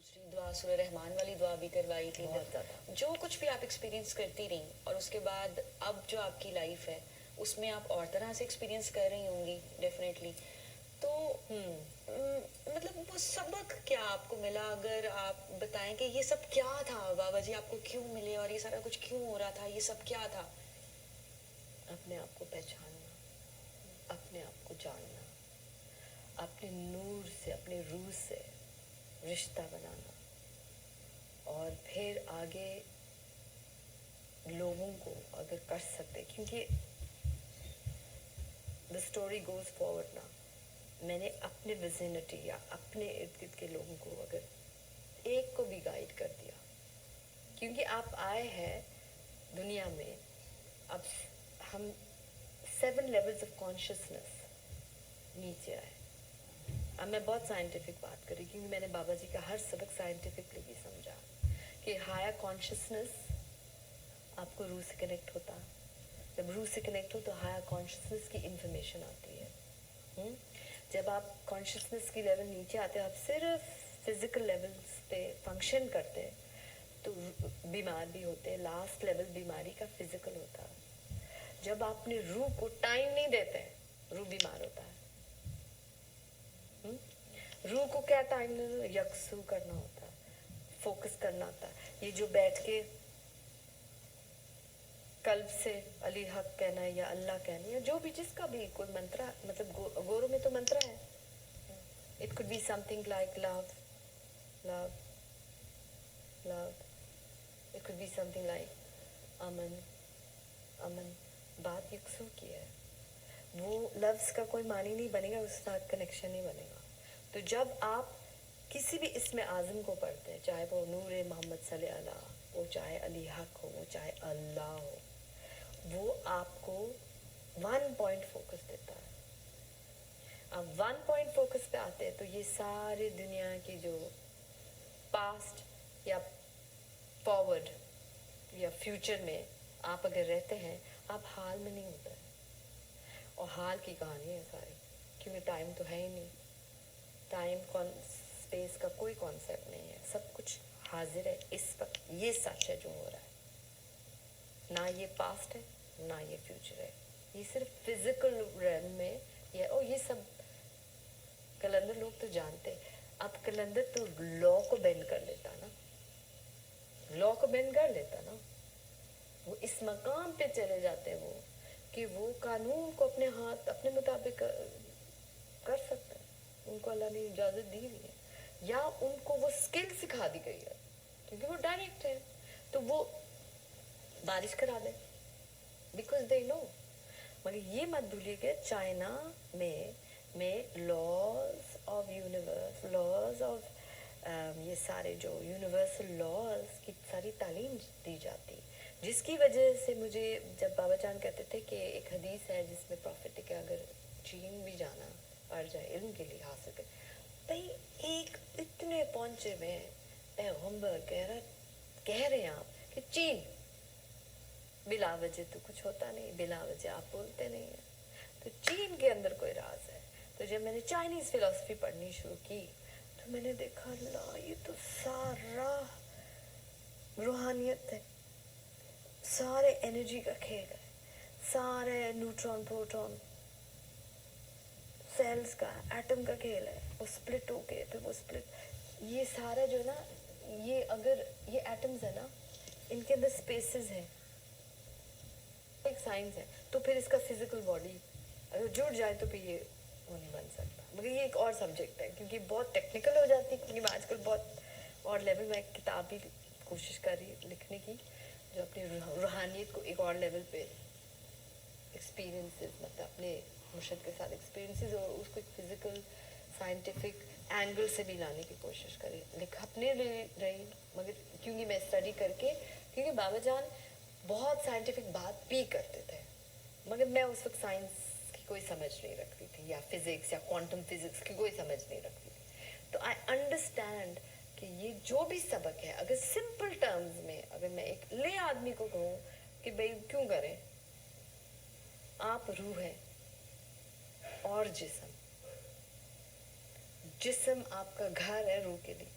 دوسری دعا سورہ رحمان والی دعا بھی کروائی تھی. جو کچھ بھی آپ ایکسپیرینس کرتی رہی اور اس کے بعد اب جو آپ کی لائف ہے اس میں آپ اور طرح سے ایکسپیرینس کر رہی ہوں گی ڈیفینیٹلی. تو مطلب وہ سبق کیا آپ کو ملا؟ اگر آپ بتائیں کہ یہ سب کیا تھا بابا جی، آپ کو کیوں ملے اور یہ سارا کچھ کیوں ہو رہا تھا، یہ سب کیا تھا؟ اپنے آپ کو پہچاننا، اپنے آپ کو جاننا، اپنے نور سے، اپنے روح سے رشتہ بنانا، اور پھر آگے لوگوں کو اگر کر سکتے، کیونکہ the story goes forward نا. میں نے اپنے ویسینٹی یا اپنے ارد گرد کے لوگوں کو اگر ایک کو بھی گائیڈ کر دیا، کیونکہ آپ آئے ہیں دنیا میں، اب ہم 7 لیولز آف کانشیسنس نیچے آئے. اب میں بہت سائنٹیفک بات کر رہی کیونکہ میں نے بابا جی کا ہر سبق سائنٹیفکلی بھی سمجھا کہ ہائر کانشیسنس آپ کو روح سے کنیکٹ ہوتا، جب روح سے کنیکٹ ہو تو ہائر کانشیسنس کی انفارمیشن آتی ہے. جب آپ کانشیسنس کی لیول نیچے آتے ہیں، آپ صرف فزیکل لیولز پہ فنکشن کرتے تو بیمار بھی ہوتے. لاسٹ لیول بیماری کا فزیکل ہوتا. جب آپ اپنے روح کو ٹائم نہیں دیتے روح بیمار ہوتا ہے. روح کو کیا ٹائم یکسو کرنا ہوتا ہے، فوکس کرنا ہوتا ہے. یہ جو بیٹھ کے قلب سے علی حق کہنا ہے یا اللہ کہنا ہے یا جو بھی جس کا بھی کوئی منترا، مطلب گورو میں تو منترا ہے. It could be something like love, love, love. It could be something like امن، امن. بات یکسو کی ہے. وہ لفظ کا کوئی معنی نہیں بنے گا، اس ساتھ کنیکشن نہیں بنے گا. تو جب آپ کسی بھی اسم اعظم کو پڑھتے ہیں، چاہے وہ نور محمد صلی اللہ، وہ چاہے علی حق ہو، وہ چاہے اللہ ہو، وہ آپ کو 1 پوائنٹ فوکس دیتا ہے. اب 1 پوائنٹ فوکس پہ آتے ہیں تو یہ سارے دنیا کی جو پاسٹ یا فارورڈ یا فیوچر میں آپ اگر رہتے ہیں، آپ حال میں نہیں ہوتا ہے. اور حال کی کہانی ہے ساری، کیونکہ ٹائم تو ہے ہی نہیں. ٹائم اسپیس کا کوئی کانسیپٹ نہیں ہے، سب کچھ حاضر ہے اس وقت. یہ سچ ہے جو ہو رہا ہے، نہ یہ پاسٹ ہے نہ یہ فیوچر ہے. یہ صرف فزیکل ریل میں یہ سب کلندر لوگ تو جانتے. اب کلندر تو لا کو بینڈ کر لیتا نا، لا کو بینڈ کر لیتا نا. وہ اس مقام پہ چلے جاتے وہ کہ وہ قانون کو اپنے ہاتھ اپنے مطابق کر سکتے ہیں. ان کو اللہ نے اجازت دی ہوئی ہے، یا ان کو وہ اسکل سکھا دی گئی ہے کیونکہ وہ ڈائریکٹ ہے تو وہ بارش کرا دیں بیکاز دے نو. مگر یہ مت بھولیے کہ چائنا میں laws of universe, laws of یہ سارے جو یونیورسل لاز کی ساری تعلیم دی جاتی، جس کی وجہ سے مجھے جب بابا جان کہتے تھے کہ ایک حدیث ہے جس میں پروفیٹ کہ اگر چین بھی جانا پڑ جائے علم کے لیے حاصل کر، بھائی ایک اتنے پہنچے میں پیغمبر کہہ رہے ہیں آپ کہ چین بلا وجہ تو کچھ ہوتا نہیں، بلا وجہ آپ بولتے نہیں ہیں. تو چین کے اندر کوئی راز ہے. تو جب میں نے چائنیز فلسفی پڑھنی شروع کی تو میں نے دیکھا اللہ یہ تو سارا روحانیت ہے، سارے انرجی کا کھیل ہے، سارے نیوٹرون پروٹون سیلز کا ایٹم کا کھیل ہے. وہ سپلٹ ہو کے پھر وہ سپلٹ، یہ سارا جو ہے نا، یہ اگر یہ ایٹمز ہے نا، ان کے اندر اسپیسز ہیں، ایک سائنس ہے. تو پھر اس کا فزیکل باڈی اگر جڑ جائے تو پھر یہ وہ نہیں بن سکتا. مگر یہ ایک اور سبجیکٹ ہے کیونکہ بہت ٹیکنیکل ہو جاتی ہے. کیونکہ آج کل بہت اور لیول میں کتاب بھی کوشش کر رہی لکھنے کی جو اپنی روحانیت کو ایک اور لیول پہ ایکسپیرینسز، مطلب اپنے مرشد کے ساتھ ایکسپیرینسز اور اس کو ایک فزیکل سائنٹیفک اینگل سے بھی لانے کی کوشش کری. لکھنے رہی مگر کیونکہ میں اسٹڈی کر کے، کیونکہ بابا جان بہت سائنٹیفک بات بھی کرتے تھے مگر میں اس وقت سائنس کی کوئی سمجھ نہیں رکھتی تھی، یا فزکس یا کوانٹم فزکس کی کوئی سمجھ نہیں رکھتی تھی. تو آئی انڈرسٹینڈ کہ یہ جو بھی سبق ہے اگر سمپل ٹرمز میں اگر میں ایک لے آدمی کو کہوں کہ بھائی کیوں کریں، آپ روح ہے اور جسم آپ کا گھر ہے روح کے لیے.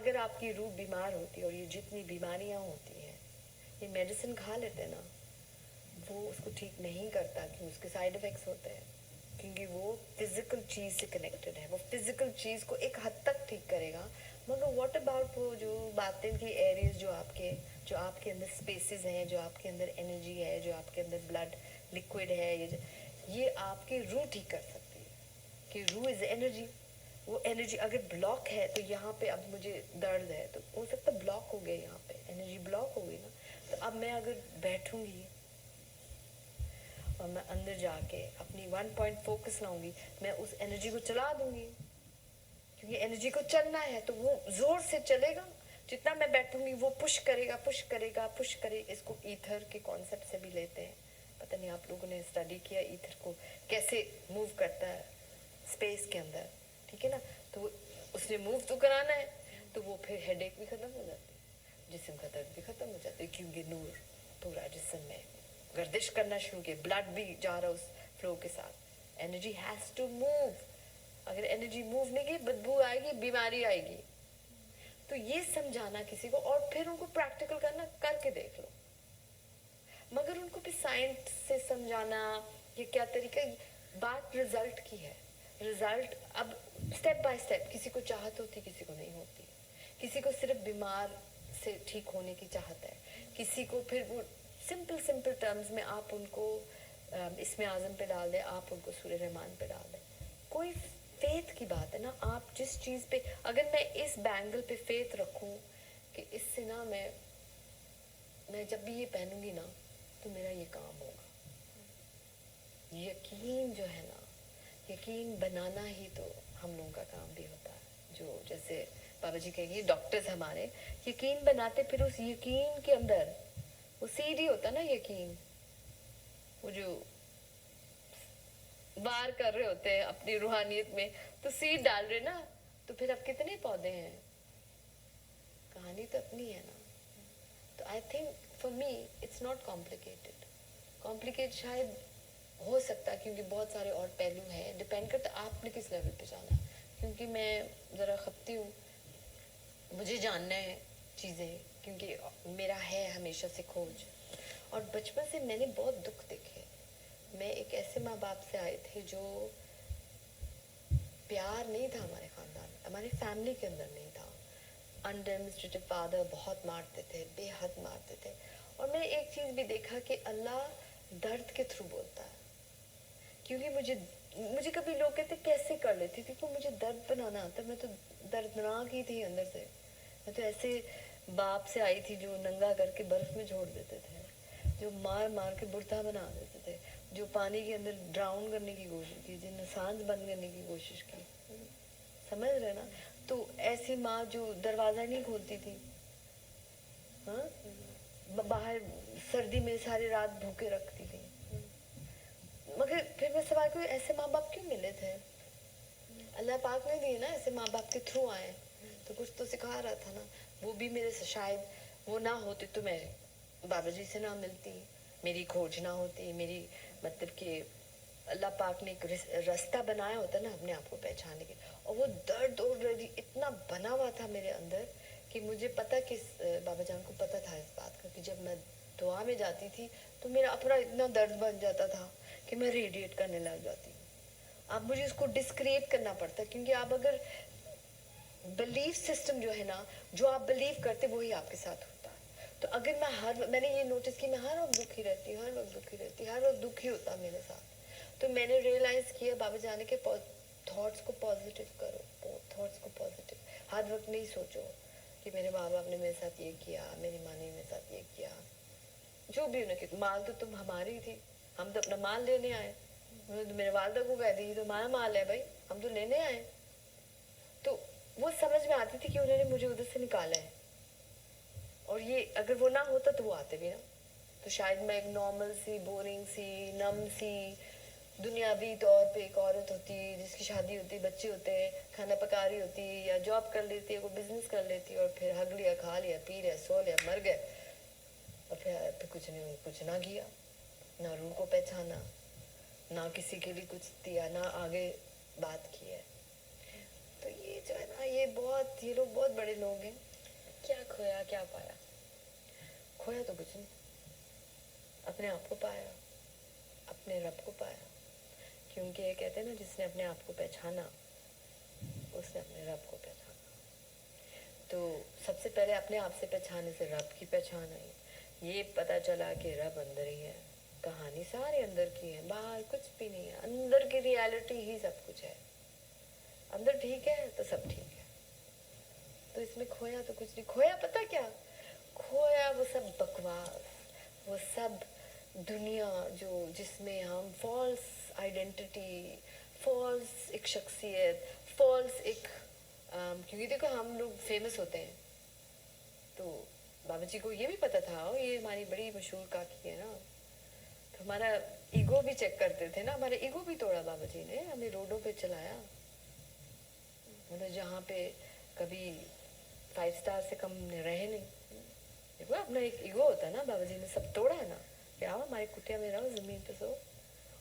अगर आपकी रूह बीमार होती है, और ये जितनी बीमारियां होती हैं, ये मेडिसिन खा लेते हैं ना, वो उसको ठीक नहीं करता, क्योंकि उसके साइड इफेक्ट्स होते हैं, क्योंकि वो फिजिकल चीज से कनेक्टेड है। वो फिजिकल चीज को एक हद तक ठीक करेगा, मगर व्हाट अबाउट वो जो बातें की एरियाज जो आपके अंदर स्पेसेस हैं, जो आपके अंदर एनर्जी है, जो आपके अंदर ब्लड लिक्विड है, ये आपकी रूह ठीक कर सकती है, कि रूह इज एनर्जी। वो एनर्जी अगर ब्लॉक है, तो यहाँ पे अब मुझे दर्द है, तो हो सकता है ब्लॉक हो गया, यहाँ पे एनर्जी ब्लॉक हो गई ना, तो अब मैं अगर बैठूंगी और मैं अंदर जाके अपनी 1 पॉइंट फोकस लाऊंगी, मैं उस एनर्जी को चला दूंगी, क्योंकि एनर्जी को चलना है तो वो जोर से चलेगा। जितना मैं बैठूंगी वो पुश करेगा, पुश करेगा, पुश करेगा। इसको ईथर के कॉन्सेप्ट से भी लेते हैं, पता नहीं आप लोगों ने स्टडी किया ईथर को कैसे मूव करता है स्पेस के अंदर, ठीक है ना। तो उसने मूव तो कराना है, तो वो फिर हेडेक भी खत्म हो जाती है, जिस्म का दर्द भी खत्म हो जाता है, क्योंकि नूर पूरा जिस्म में गर्दिश करना शुरू किया, ब्लड भी जा रहा उस फ्लो के साथ। Energy has to move. अगर एनर्जी मूव नहीं की, बदबू आएगी, बीमारी आएगी। तो ये समझाना किसी को, और फिर उनको प्रैक्टिकल करना, करके देख लो। मगर उनको भी साइंस से समझाना, ये क्या तरीका, बात रिजल्ट की है। रिजल्ट अब स्टेप बाय स्टेप, किसी को चाहत होती, किसी को नहीं होती, किसी को सिर्फ बीमार से ठीक होने की चाहत है, किसी को फिर वो सिंपल टर्म्स में आप उनको इसमें आजम पे डाल दें, आप उनको सूर्य रहमान पे डाल दें। कोई फेथ की बात है ना, आप जिस चीज पे, अगर मैं इस बैंगल पे फेथ रखूं कि इससे ना मैं जब भी ये पहनूंगी ना, तो मेरा ये काम होगा, यकीन जो है ना, यकीन बनाना ही तो हम लोगों का काम भी होता है। जो जैसे बाबा जी कहेंगे, डॉक्टर्स हमारे यकीन बनाते, फिर उस यकीन के अंदर वो सीढ़ी होता ना, यकीन, वो जो वार कर रहे होते हैं अपनी रूहानियत में, तो सीड डाल रहे ना, तो फिर अब कितने पौधे हैं, कहानी तो अपनी है ना। तो I think for me it's not complicated. Complicate शायद हो सकता है, क्योंकि बहुत सारे और पहलू हैं, डिपेंड करता आपने किस लेवल पे जाना। क्योंकि मैं ज़रा खपती हूँ, मुझे जानना है चीज़ें, क्योंकि मेरा है हमेशा से खोज, और बचपन से मैंने बहुत दुख देखे। मैं एक ऐसे माँ बाप से आए थे जो प्यार नहीं था हमारे खानदान, हमारे फैमिली के अंदर नहीं था। अनडेमोन्स्ट्रेटिव फादर, बहुत मारते थे, बेहद मारते थे। और मैंने एक चीज़ भी देखा कि अल्लाह दर्द के थ्रू बोलता है, क्योंकि मुझे कभी लोग कहते कैसे कर लेती थी, तो मुझे दर्द बनाना आता, मैं तो दर्दनाक ही थी अंदर से। मैं तो ऐसे बाप से आई थी जो नंगा करके बर्फ में छोड़ देते थे, जो मार मार के बुढ़ा बना देते थे, जो पानी के अंदर ड्राउन करने की कोशिश की, जिन्हें सांस बंद करने की कोशिश की, समझ रहे ना। तो ऐसी माँ जो दरवाजा नहीं खोलती थी, हाँ, बाहर सर्दी में सारी रात भूखे रखती थी। मगर फिर मैं सवाल करूँ, ऐसे माँ बाप क्यों मिले थे? अल्लाह पाक ने दिए ना, ऐसे माँ बाप के थ्रू आए, तो कुछ तो सिखा रहा था ना। वो भी मेरे से, शायद वो ना होते तो मैं बाबा जी से ना मिलती, मेरी खोज ना होती, मेरी मतलब कि अल्लाह पाक ने एक रास्ता बनाया होता ना अपने आप को पहचानने के। और वो दर्द ऑलरेडी इतना बना हुआ था मेरे अंदर कि मुझे पता कि बाबा जान को पता था इस बात का, कि जब मैं दुआ में जाती थी तो मेरा अपना इतना दर्द बन जाता था कि मैं रेडिएट करने लग जाती हूँ। अब मुझे उसको डिस्क्रिएट करना पड़ता, क्योंकि आप अगर बिलीफ सिस्टम जो है ना, जो आप बिलीव करते वही आपके साथ होता है। तो अगर मैंने ये नोटिस की, मैं हर वक्त दुखी रहती, हर वक्त दुखी रहती, हर वक्त दुखी होता मेरे साथ। तो मैंने रियलाइज किया बाबा जाने के थॉट्स को पॉजिटिव करो, थॉट्स को पॉजिटिव। हर वक्त नहीं सोचो कि मेरे माँ बाप ने मेरे साथ ये किया, मेरी माँ ने मेरे साथ ये किया, जो भी उन्हें। माल तो तुम हमारी थी, हम तो अपना माल लेने आए। तो मेरे वालदा को कह दी तो हमारा माल है भाई, हम तो लेने आए। तो वो समझ में आती थी कि उन्होंने मुझे उधर से निकाला है, और ये अगर वो ना होता तो वो आते भी ना, तो शायद मैं एक नॉर्मल सी, बोरिंग सी, नम सी, दुनियावी तौर पे एक औरत होती जिसकी शादी होती, बच्चे होते, खाना पका रही होती, या जॉब कर लेती है, कोई बिजनेस कर लेती, और फिर हग लिया, खा लिया, पी लिया, सो लिया, मर गए, और फिर कुछ ना किया, ना रूह को पहचाना, ना किसी के लिए कुछ दिया, ना आगे बात की है। तो ये जो है ना, ये बहुत मस्त, ये लोग बहुत बड़े लोग हैं। क्या खोया क्या पाया? खोया तो कुछ नहीं, अपने आप को पाया, अपने रब को पाया। क्योंकि ये कहते हैं ना, जिसने अपने आप को पहचाना उसने अपने रब को पहचाना। तो सबसे पहले अपने आप से पहचाने से रब की पहचान आई। ये पता चला कि रब अंदर ही है, कहानी सारे अंदर की है, बाहर कुछ भी नहीं है, अंदर की रियलिटी ही सब कुछ है। अंदर ठीक है तो सब ठीक है। तो इसमें खोया तो कुछ नहीं। खोया पता क्या? खोया वो सब बकवास, वो सब दुनिया जो जिसमें हम फॉल्स आइडेंटिटी, फॉल्स एक शख्सियत, फॉल्स एक क्योंकि देखो हम लोग फेमस होते हैं, तो बाबा जी को ये भी पता था, ये हमारी बड़ी मशहूर काकी है ना, तो हमारा ईगो भी चेक करते थे ना, हमारा ईगो भी तोड़ा बाबा जी ने, हमें रोडों पे चलाया, मतलब जहाँ पे कभी 5 स्टार से कम रहे नहीं। देखो अपना एक ईगो होता है ना, बाबा जी ने सब तोड़ा है ना, कि आओ हमारी कुटिया में रहो, जमीन पे सो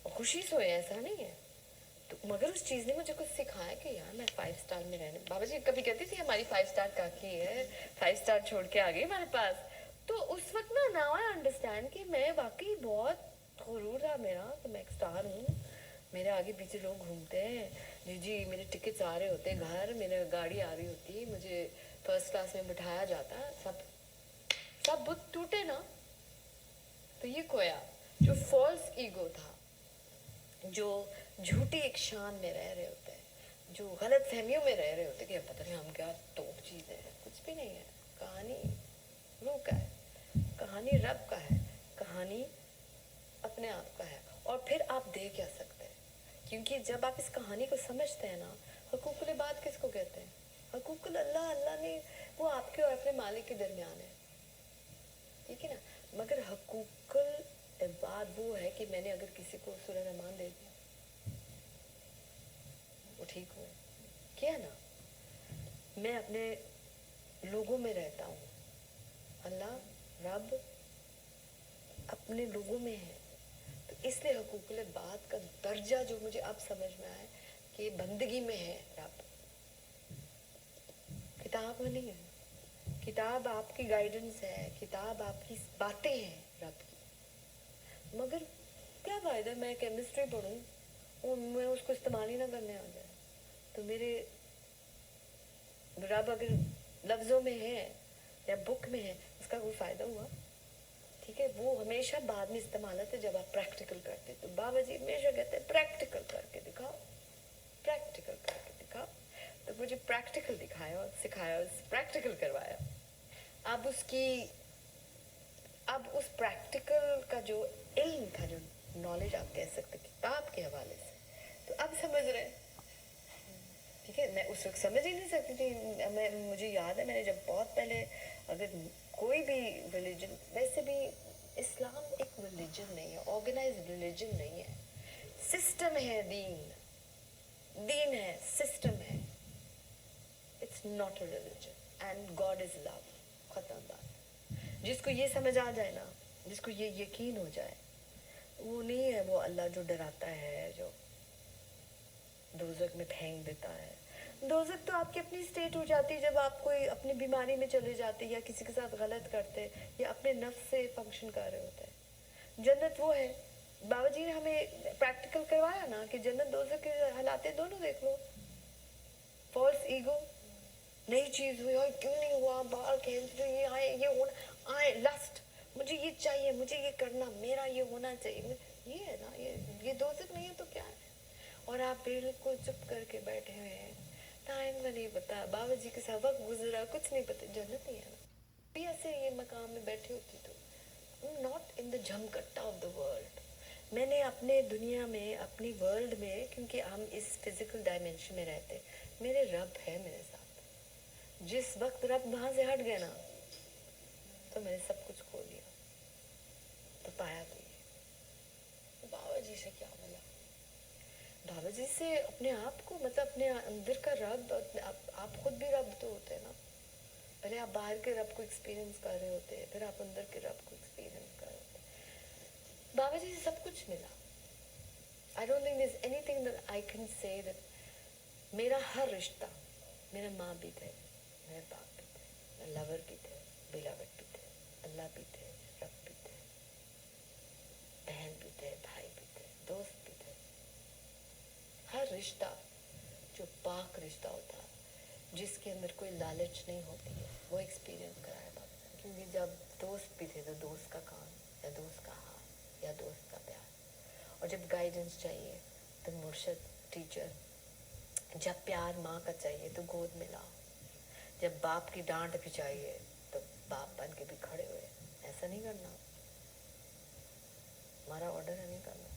और खुशी सोए, ऐसा नहीं है। तो मगर उस चीज ने मुझे कुछ सिखाया कि यार मैं 5 स्टार में रहने, बाबा जी कभी कहती थी हमारी 5 स्टार काकी है, 5 स्टार छोड़ के आ गई हमारे पास। तो उस वक्त ना, नाउ आई अंडरस्टैंड कि मैं वाकई बहुत गुरूर था मेरा कि मैं एक स्टार हूँ, मेरे आगे पीछे लोग घूमते हैं, जी मेरे टिकट्स आ रहे होते घर, मेरे गाड़ी आ रही होती, मुझे फर्स्ट क्लास में बिठाया जाता, सब बुत टूटे ना। तो ये खोया जो फॉल्स ईगो था, जो झूठी एक शान में रह रहे होते हैं, जो गलत फहमियों में रह रहे होते कि पता नहीं हम क्या तोप चीज है, कुछ भी नहीं है। कहानी रूह का है, कहानी रब का है, कहानी अपने आप का है। और फिर आप दे क्या सकते हैं, क्योंकि जब आप इस कहानी को समझते हैं ना, हकूकुल इबाद किसको कहते हैं? हकूकुल अल्लाह, अल्लाह ने वो आपके और अपने मालिक के दरमियान है, ठीक है ना। मगर हकूकुल इबाद वो है कि मैंने अगर किसी को सूरह रहमान दे दिया, वो ठीक हो किया ना, मैं अपने लोगों में रहता हूँ, अल्लाह रब अपने लोगों में है। तो इसलिए हकूकुल बात का दर्जा जो मुझे अब समझ में आया कि बंदगी में है रब, किताब में नहीं है। किताब आपकी गाइडेंस है, किताब आपकी बातें हैं रब की। मगर क्या फायदा मैं केमिस्ट्री पढ़ूं और मैं उसको इस्तेमाल ही ना करने आ जाए, तो मेरे रब अगर लफ्जों में है या बुक में है, उसका कोई फायदा हुआ? ठीक है, वो हमेशा बाद में इस्तेमाल आते जब आप प्रैक्टिकल करते। तो बाबा जी हमेशा कहते हैं प्रैक्टिकल करके दिखाओ, प्रैक्टिकल करके दिखाओ। तो मुझे प्रैक्टिकल दिखाया और सिखाया और प्रैक्टिकल करवाया। अब उस प्रैक्टिकल का जो इल्म था, जो नॉलेज आप कह सकते किताब के हवाले से, तो अब समझ रहे हैं। ठीक है, मैं उस वक्त समझ ही नहीं सकती थी। मुझे याद है मैंने जब बहुत पहले, अगर कोई भी रिलीजन, वैसे भी इस्लाम एक रिलीजन नहीं है, ऑर्गेनाइज्ड रिलीजन नहीं है, सिस्टम है। दीन है, सिस्टम है, it's not a religion and God is love, खत्म बात। जिसको ये समझ आ जाए ना, जिसको ये यकीन हो जाए, वो नहीं है वो अल्लाह जो डराता है, जो दोज़ख में फेंक देता है। दोज़ख तो आपकी अपनी स्टेट हो जाती है जब आप कोई अपनी बीमारी में चले जाते या किसी के साथ गलत करते या अपने नफ्स से फंक्शन कर रहे होते हैं। जन्नत वो है, बाबा जी ने हमें प्रैक्टिकल करवाया ना कि जन्नत दोज़ख के हालातें दोनों देख लो। फॉल्स ईगो, नई चीज हुई, और क्यों नहीं हुआ, बाहर कैंसर, ये आए, ये होना आए, लस्ट, मुझे ये चाहिए, मुझे ये करना, मेरा ये होना चाहिए, ये है ना, ये दोज़ख नहीं है तो क्या है? और आप बिल्कुल चुप करके बैठे हुए हैं, टाइम का नहीं पता, बाबा जी के साथ वक्त गुजरा, कुछ नहीं पता, जन्नत नहीं है ना। भी ऐसे ये मकाम में बैठी होती तो नॉट इन द झमकट्टा ऑफ द वर्ल्ड। मैंने अपने दुनिया में, अपनी वर्ल्ड में, क्योंकि हम इस फिजिकल डायमेंशन में रहते, मेरे रब है मेरे साथ। जिस वक्त रब वहां से हट गया ना, तो मैंने सब कुछ खो लिया। तो पाया तो ये बाबा जी से क्या मिला? बाबा जी से अपने आप को, मतलब अपने अंदर का रब। आप खुद भी रब तो होते हैं ना, पहले आप बाहर के रब को एक्सपीरियंस कर रहे होते हैं, फिर आप अंदर के रब को एक्सपीरियंस कर रहे होते। बाबा जी से सब कुछ मिला। I don't think there is anything that I can say that मेरा हर रिश्ता, मेरा माँ भी थे, मेरे बाप भी थे, मेरे लवर भी थे, बिलावट भी थे, अल्लाह भी थे, रब भी थे, बहन भी थे, भाई भी थे, दोस्त भी थे. हर रिश्ता जो पाक रिश्ता होता है, जिसके अंदर कोई लालच नहीं होती है, वो एक्सपीरियंस कराया बाबा. क्योंकि जब दोस्त भी थे तो दोस्त का कान या दोस्त का हाथ या दोस्त का प्यार, और जब गाइडेंस चाहिए तो मुर्शद, टीचर. जब प्यार माँ का चाहिए तो गोद में लाओ, जब बाप की डांट भी चाहिए तो बाप बन के भी खड़े हुए. ऐसा नहीं करना, हमारा ऑर्डर है नहीं करना.